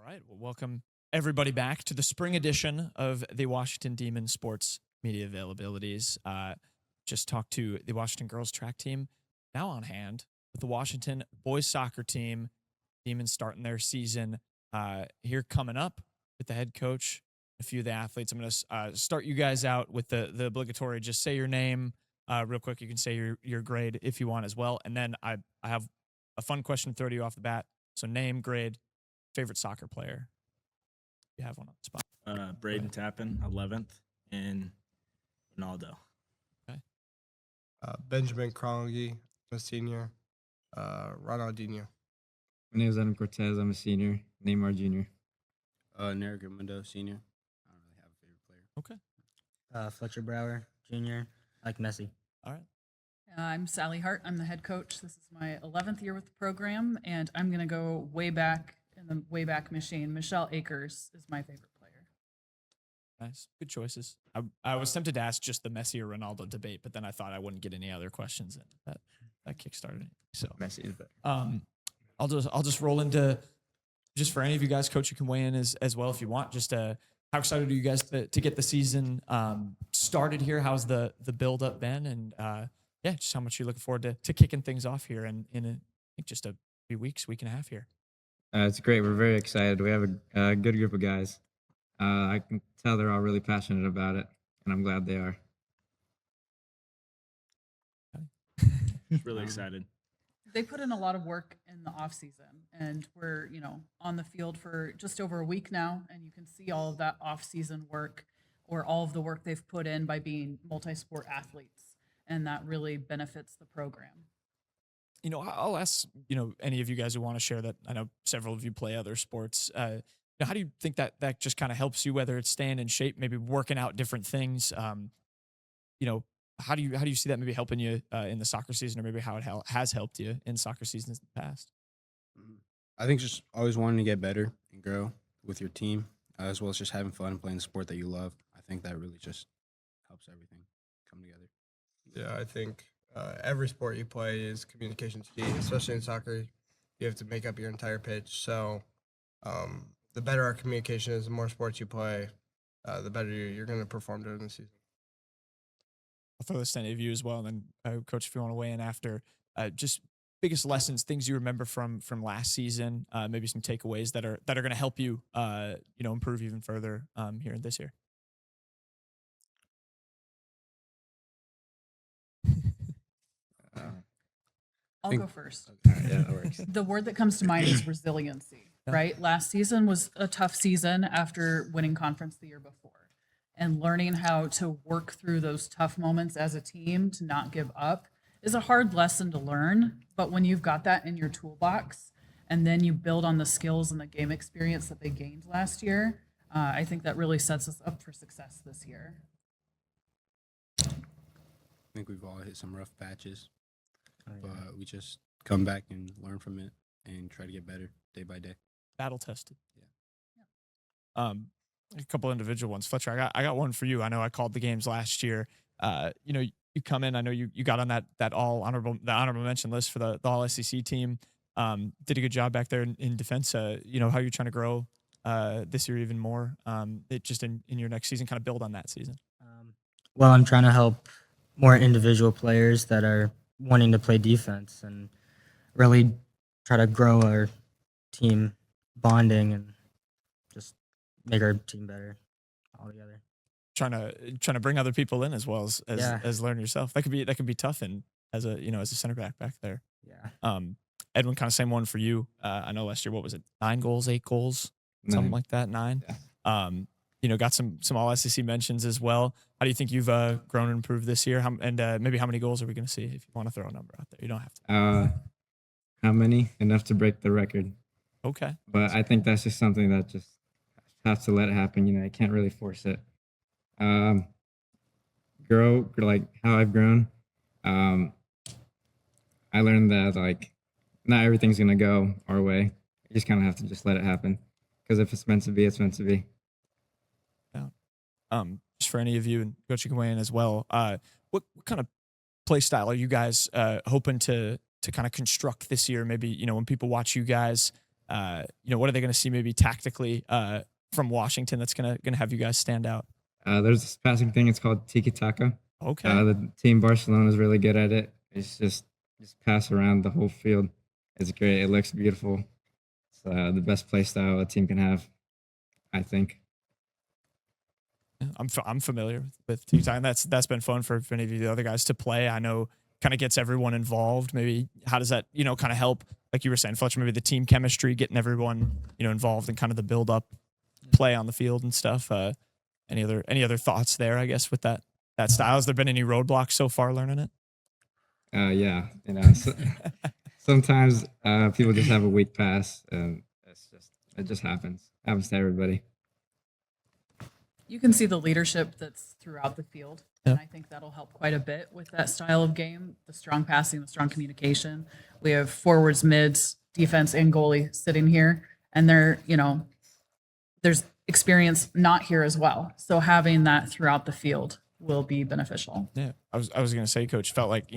right. Well, welcome everybody back to the spring edition of the Washington Demon Sports Media Availabilities. Just talked to the Washington girls track team, now on hand with the Washington boys soccer team. Demons starting their season here coming up with the head coach, a few of the athletes. I'm going to start you guys out with the obligatory. Just say your name real quick. You can say your grade if you want as well, and then I have a fun question to throw to you off the bat. So name, grade, favorite soccer player. You have one on the spot. Braden Tappan, 11th, and Ronaldo. Okay. Benjamin Crongy, I'm a senior. Ronaldinho. My name is Adam Cortez. I'm a senior. Neymar Jr. Neric Mundo, senior. I don't really have a favorite player. Okay. Fletcher Brower, Jr., like Messi. All right. I'm Sally Hart. I'm the head coach. This is my 11th year with the program, and I'm going to go way back in the Wayback Machine. Michelle Akers is my favorite player. Nice. Good choices. I was tempted to ask just the Messi or Ronaldo debate, but then I thought I wouldn't get any other questions, and that kickstarted it. So Messi is better. I'll just roll into just for any of you guys, Coach, you can weigh in as well if you want. Just how excited are you guys to get the season started here? How's the build up been? And yeah, just how much you're looking forward to kicking things off here in I think just a few weeks, week and a half here. It's great. We're very excited. We have a good group of guys. I can tell they're all really passionate about it, and I'm glad they are. Really excited. They put in a lot of work in the off season, and we're on the field for just over a week now, and you can see all of that off season work or all of the work they've put in by being multi-sport athletes, and that really benefits the program. I'll ask, any of you guys who want to share that. I know several of you play other sports. How do you think that just kind of helps you, whether it's staying in shape, maybe working out different things? How do you see that maybe helping you in the soccer season, or maybe how it has helped you in soccer seasons in the past? I think just always wanting to get better and grow with your team, as well as just having fun and playing the sport that you love. I think that really just helps everything come together. Yeah, I think every sport you play is communication's key, especially in soccer. You have to make up your entire pitch. So the better our communication is, the more sports you play, the better you're going to perform during the season. I'll throw this to any of you as well, and then Coach, if you want to weigh in after, just biggest lessons, things you remember from last season, maybe some takeaways that are going to help you, improve even further here in this year. I'll go first. Yeah, that works. The word that comes to mind is resiliency, right? Last season was a tough season after winning conference the year before, and learning how to work through those tough moments as a team to not give up is a hard lesson to learn. But when you've got that in your toolbox and then you build on the skills and the game experience that they gained last year, I think that really sets us up for success this year. I think we've all hit some rough patches, but we just come back and learn from it and try to get better day by day. Battle tested. Yeah. A couple individual ones. Fletcher, I got one for you. I know I called the games last year. You come in. I know you got on that honorable mention list for the All SEC team. Did a good job back there in defense. How you're trying to grow this year even more. Just in your next season, kind of build on that season. Well, I'm trying to help more individual players that are wanting to play defense and really try to grow our team bonding and just make our team better all together. Trying to bring other people in as well as learn yourself. That could be tough as a center back there. Yeah. Edwin, kind of same one for you. I know last year, what was it? 9 goals, 8 goals, something like that. 9. Yeah. Got some all SEC mentions as well. How do you think you've grown and improved this year? Maybe how many goals are we going to see? If you want to throw a number out there, you don't have to. How many? Enough to break the record. Okay. But I think that's just something that just has to let it happen. You can't really force it. Grow like how I've grown. I learned that not everything's gonna go our way. You just kind of have to just let it happen, because if it's meant to be, it's meant to be. Yeah. Just for any of you, and Coach, you can weigh in as well. What kind of play style are you guys hoping to kind of construct this year? Maybe when people watch you guys, what are they going to see maybe tactically from Washington that's gonna have you guys stand out? There's this passing thing. It's called tiki taka. Okay. The team Barcelona is really good at it. It's just pass around the whole field. It's great. It looks beautiful. It's the best play style a team can have, I think. I'm familiar with tiki taka. That's been fun for any of you the other guys to play. I know kind of gets everyone involved. Maybe how does that kind of help? Like you were saying, Fletcher, maybe the team chemistry, getting everyone involved in kind of the build up play on the field and stuff. Any other thoughts there? I guess with that style, has there been any roadblocks so far learning it? Yeah, sometimes people just have a weak pass, and it just happens. Happens to everybody. You can see the leadership that's throughout the field. Yeah. And I think that'll help quite a bit with that style of game, the strong passing, the strong communication. We have forwards, mids, defense, and goalie sitting here. And there's experience not here as well. So having that throughout the field will be beneficial. Yeah. I was going to say, Coach, felt like,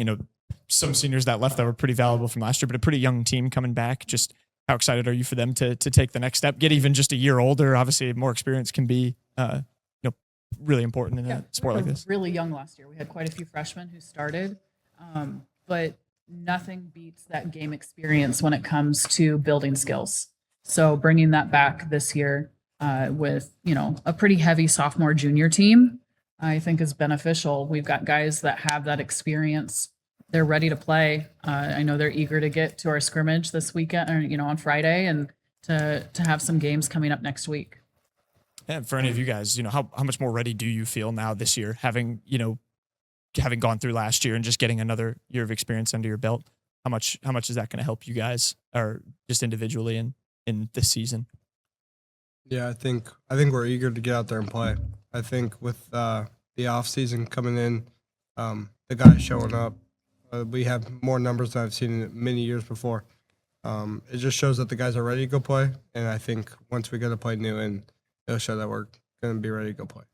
some seniors that left that were pretty valuable from last year, but a pretty young team coming back. Just how excited are you for them to take the next step, get even just a year older? Obviously, more experience can be, really important in a sport like this. Really young last year. We had quite a few freshmen who started, but nothing beats that game experience when it comes to building skills. So bringing that back this year with, a pretty heavy sophomore junior team, I think is beneficial. We've got guys that have that experience. They're ready to play. I know they're eager to get to our scrimmage this weekend, or, on Friday, and to have some games coming up next week. And for any of you guys, how much more ready do you feel now this year, having gone through last year and just getting another year of experience under your belt? How much is that going to help you guys, or just individually in this season? Yeah, I think we're eager to get out there and play. I think with the off season coming in, the guys showing up, we have more numbers than I've seen in many years before. It just shows that the guys are ready to go play, and I think once we get to play Newton, it'll show that we're going to be ready to go play.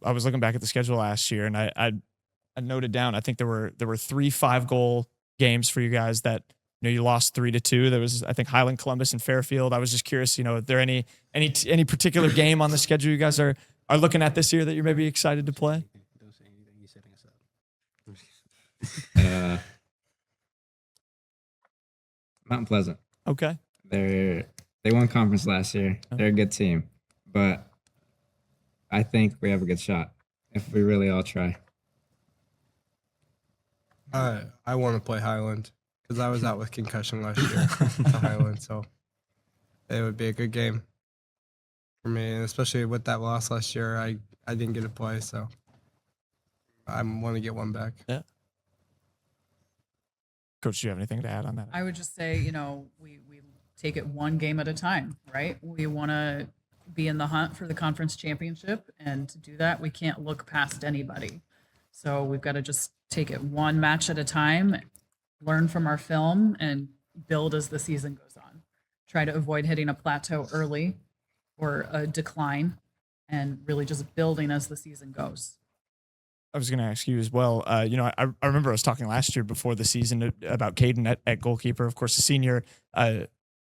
I was looking back at the schedule last year, and I noted down, I think there were 3 5-goal games for you guys that you lost 3-2. There was, I think, Highland, Columbus, and Fairfield. I was just curious, are there any particular game on the schedule you guys are looking at this year that you're maybe excited to play? Don't say anything. You're setting us up. Mount Pleasant. Okay. They won conference last year. They're a good team, but I think we have a good shot if we really all try. I want to play Highland because I was out with concussion last year to Highland, so it would be a good game for me, and especially with that loss last year, I didn't get to play, so I want to get one back. Yeah. Coach, do you have anything to add on that? I would just say, we take it one game at a time, right? We want to be in the hunt for the conference championship, and to do that, we can't look past anybody. So we've got to just take it one match at a time, learn from our film, and build as the season goes on. Try to avoid hitting a plateau early or a decline, and really just building as the season goes. I was going to ask you as well. I remember I was talking last year before the season about Caden at goalkeeper. Of course, a senior.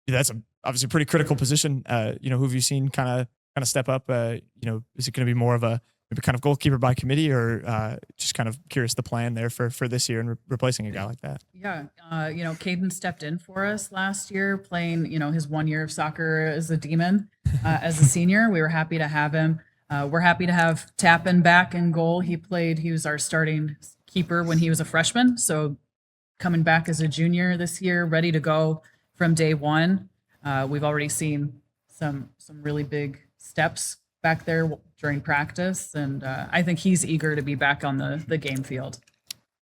That's obviously a pretty critical position. Who have you seen kind of step up? Is it going to be more of a maybe kind of goalkeeper by committee, or just kind of curious the plan there for this year and replacing a guy like that? Yeah, Caden stepped in for us last year, playing his 1 year of soccer as a demon as a senior. We were happy to have him. We're happy to have Tappan back in goal. He was our starting keeper when he was a freshman. So coming back as a junior this year, ready to go from day one. We've already seen some really big steps back there during practice. And I think he's eager to be back on the game field.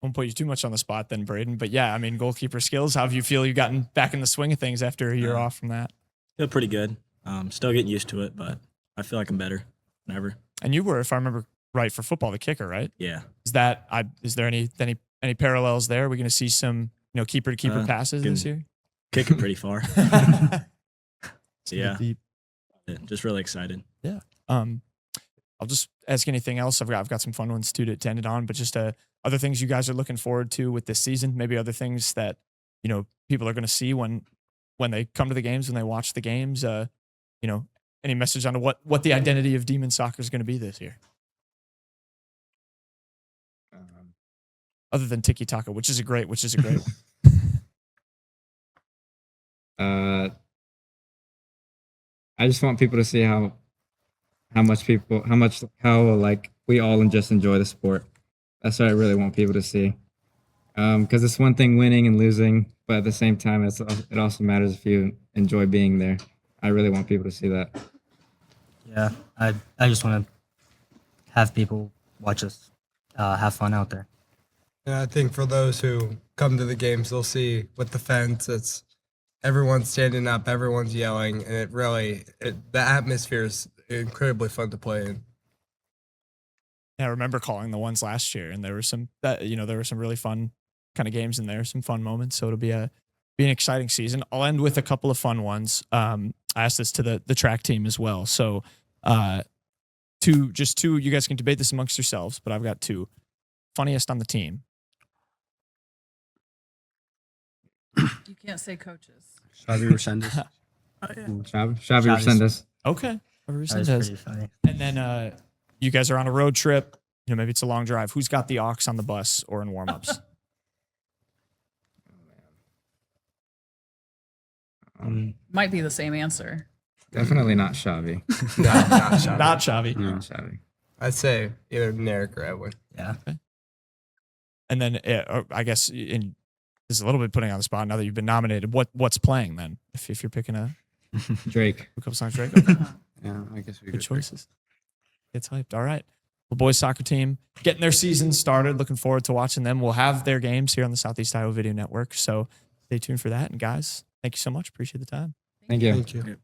Won't put you too much on the spot then, Braden. But yeah, I mean, goalkeeper skills, how have you feel you've gotten back in the swing of things after a year off from that? Feel pretty good. Still getting used to it, but I feel like I'm better than ever. And you were, if I remember right, for football, the kicker, right? Yeah. Is there any parallels there? Are we going to see some keeper to keeper passes this year? Kick it pretty far. So yeah, just really excited. Yeah. I'll just ask anything else. I've got some fun ones too to end it on, but just other things you guys are looking forward to with this season. Maybe other things that people are going to see when when they come to the games, when they watch the games. Any message on what the identity of Demon Soccer is going to be this year, other than Tiki Taka, which is a great one. I just want people to see how like we all just enjoy the sport. That's what I really want people to see. Because it's one thing winning and losing, but at the same time, it also matters if you enjoy being there. I really want people to see that. Yeah, I just want to have people watch us have fun out there. And I think for those who come to the games, they'll see with the fence, it's everyone's standing up, everyone's yelling, and the atmosphere is incredibly fun to play in. Yeah, I remember calling the ones last year, and there were some really fun kind of games in there, some fun moments. So it'll be an exciting season. I'll end with a couple of fun ones. I asked this to the track team as well. So two, you guys can debate this amongst yourselves, but I've got two. Funniest on the team. You can't say coaches. Xavi Resendez. Xavi Resendez. Okay. That was Resendez. pretty funny. And then you guys are on a road trip. Maybe it's a long drive. Who's got the aux on the bus or in warm-ups? Might be the same answer. Definitely not Xavi. Not Xavi. Not Xavi. Not Xavi. I'd say either Narek or Edwin. Yeah. Okay. And then I guess this is a little bit putting on the spot now that you've been nominated. What's playing then? If you're picking a Drake. couple songs, Drake. Okay. Yeah, I guess we Good could. choices. Gets hyped. All right. Well, boys soccer team getting their season started. Looking forward to watching them. We'll have their games here on the Southeast Iowa Video Network. So stay tuned for that. And guys, thank you so much. Appreciate the time. Thank you. Thank you.